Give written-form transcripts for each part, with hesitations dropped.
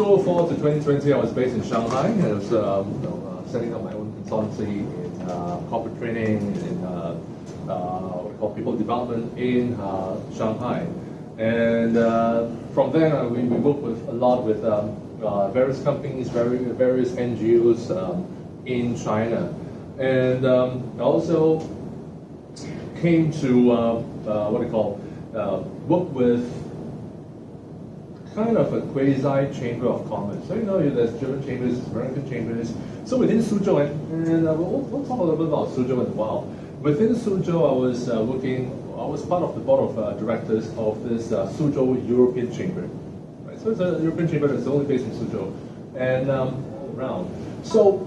2004 to 2020, I was based in Shanghai. I was setting up my own consultancy in corporate training, in what we call people development in Shanghai. And from there, we worked with a lot with various companies, various NGOs in China. And I also came to work with kind of a quasi chamber of commerce. So there's German chambers, American chambers. So within Suzhou, and we'll talk a little bit about Suzhou in a while. Within Suzhou, I was part of the board of directors of this Suzhou European Chamber. Right? So it's a European chamber that's only based in Suzhou and all around. So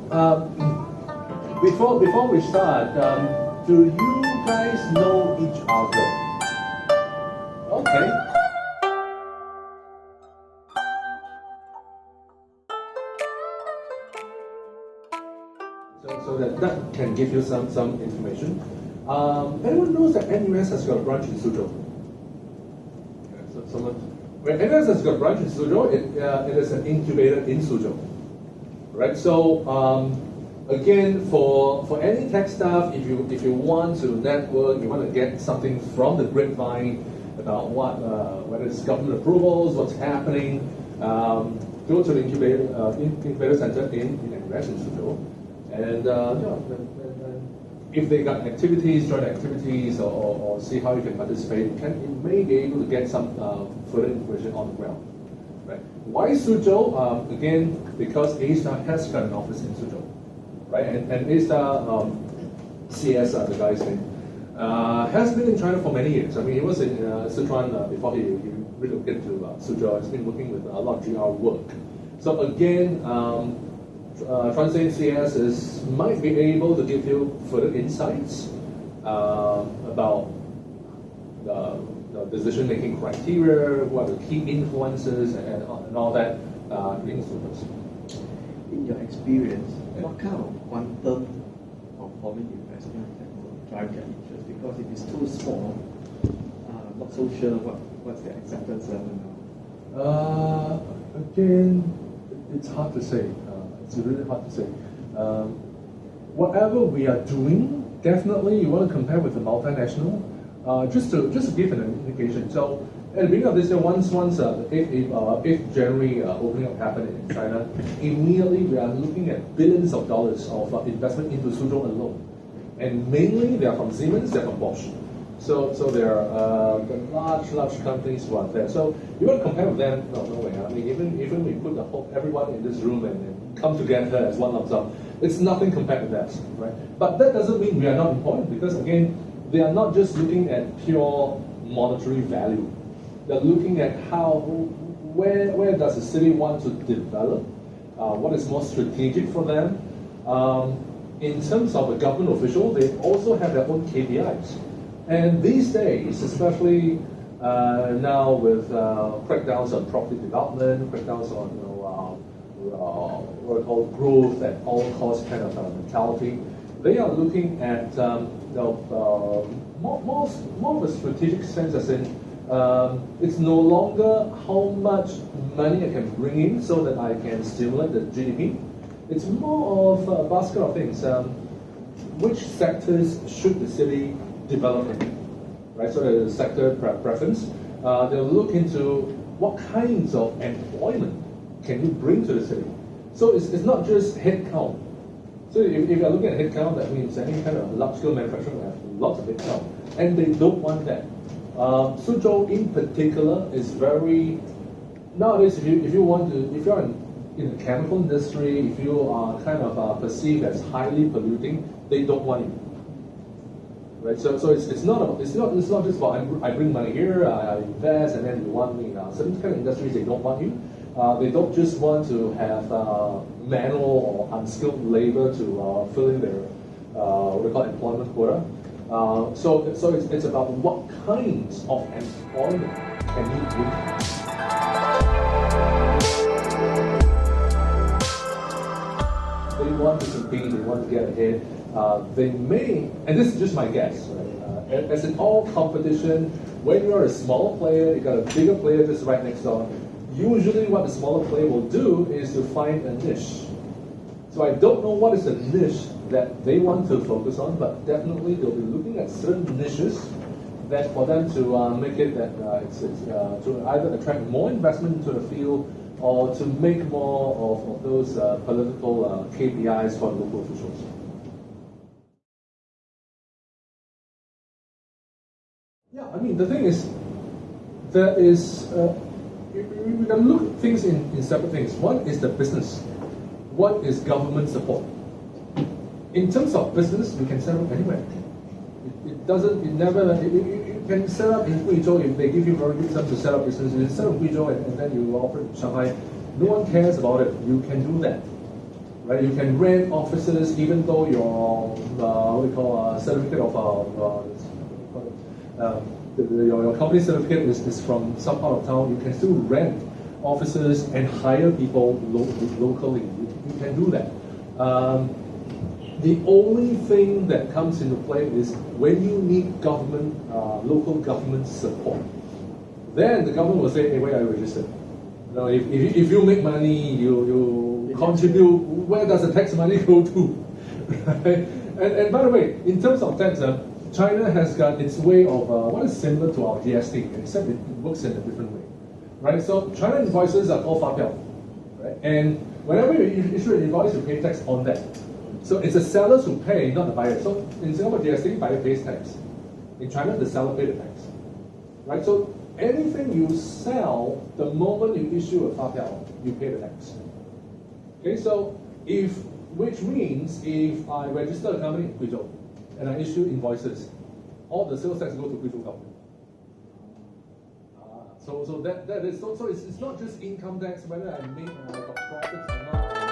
before we start, do you guys know each other? Okay. So that can give you some information. Anyone knows that NUS has got a branch in Suzhou? Okay, when NUS has got a branch in Suzhou, it is an incubator in Suzhou. Right? So again, for any tech staff, if you want to network, you want to get something from the grapevine about whether it's government approvals, what's happening, go to the incubator center in NUS in Suzhou. And if they got activities, joint activities, or see how you can participate, you may be able to get some further information on the ground. Right? Why Suzhou? Again, because A-Star has got an office in Suzhou, right? And A-Star, CS, the guy's name, has been in China for many years. I mean, he was in Sichuan before he relocated to Suzhou. He's been working with a lot of GR work. So again, Transcend CS might be able to give you further insights about the decision-making criteria, what are the key influences, and all that influence. In your experience, what kind of quantum of foreign investment that will drive their interest? Because if it's too small, not so sure what's the acceptance level now. Again, it's hard to say. It's really hard to say. Whatever we are doing, definitely you want to compare with the multinational. Just to give an indication. So at the beginning of this year, once the 8th January opening up happened in China, immediately we are looking at billions of dollars of investment into Suzhou alone, and mainly they are from Siemens, they're from Bosch. So there are the large companies who are there. So you want to compare with them? No way. I mean, even we put everyone in this room and come together as one lump sum, it's nothing compared to that, right? But that doesn't mean we are not important, because again, they are not just looking at pure monetary value. They're looking at where does the city want to develop, what is more strategic for them. In terms of a government official, they also have their own KPIs. And these days, especially now with crackdowns on property development, crackdowns on what we call growth at all costs kind of mentality, they are looking at more of a strategic sense, as in it's no longer how much money I can bring in so that I can stimulate the GDP. It's more of a basket of things. Which sectors should the city develop in? Right, so there's a sector preference. They'll look into what kinds of employment can you bring to the city. So it's not just headcount. So if you're looking at headcount, that means any kind of large-scale manufacturing will have lots of headcount, and they don't want that. Suzhou, in particular, is very nowadays. If you're in the chemical industry, if you are kind of perceived as highly polluting, they don't want you. Right, so it's not just about I bring money here, I invest, and then you want me. Certain kind of industries, they don't want you. They don't just want to have manual or unskilled labor to fill in their what we call employment quota. So it's about what kinds of employment can you bring. They want to compete, they want to get ahead. They may, and this is just my guess, right? As in all competition, when you're a small player, you got a bigger player just right next door, usually what the smaller player will do is to find a niche. So I don't know what is the niche that they want to focus on, but definitely they'll be looking at certain niches that for them to make it that it's to either attract more investment into the field or to make more of those political KPIs for local officials. Yeah, I mean the thing is, there is we can look at things in separate things. One is the business. What is government support? In terms of business, you can set up anywhere. It doesn't. It never. You can set up in Guizhou if they give you very good terms to set up business. You set up in Guizhou and then you operate in Shanghai. No one cares about it. You can do that, right? You can rent offices even though your what we call certificate of your company certificate is from some part of town. You can still rent offices and hire people locally. You can do that. The only thing that comes into play is when you need government, local government support. Then the government will say, hey, where are you registered? You know, if you make money, you contribute, where does the tax money go to? Right? And by the way, in terms of tax, China has got its way of what is similar to our GST, except it works in a different way. Right? So China invoices are called fapiao. Right? And whenever you issue an invoice, you pay tax on that. So it's the sellers who pay, not the buyers. So in Singapore GST, buyer pays tax. In China, the seller pays the tax. Right? So anything you sell, the moment you issue a fapiao, you pay the tax. Okay, so which means if I register a company in Guizhou and I issue invoices, all the sales tax go to Guizhou government. So that is so it's not just income tax whether I make profits or not.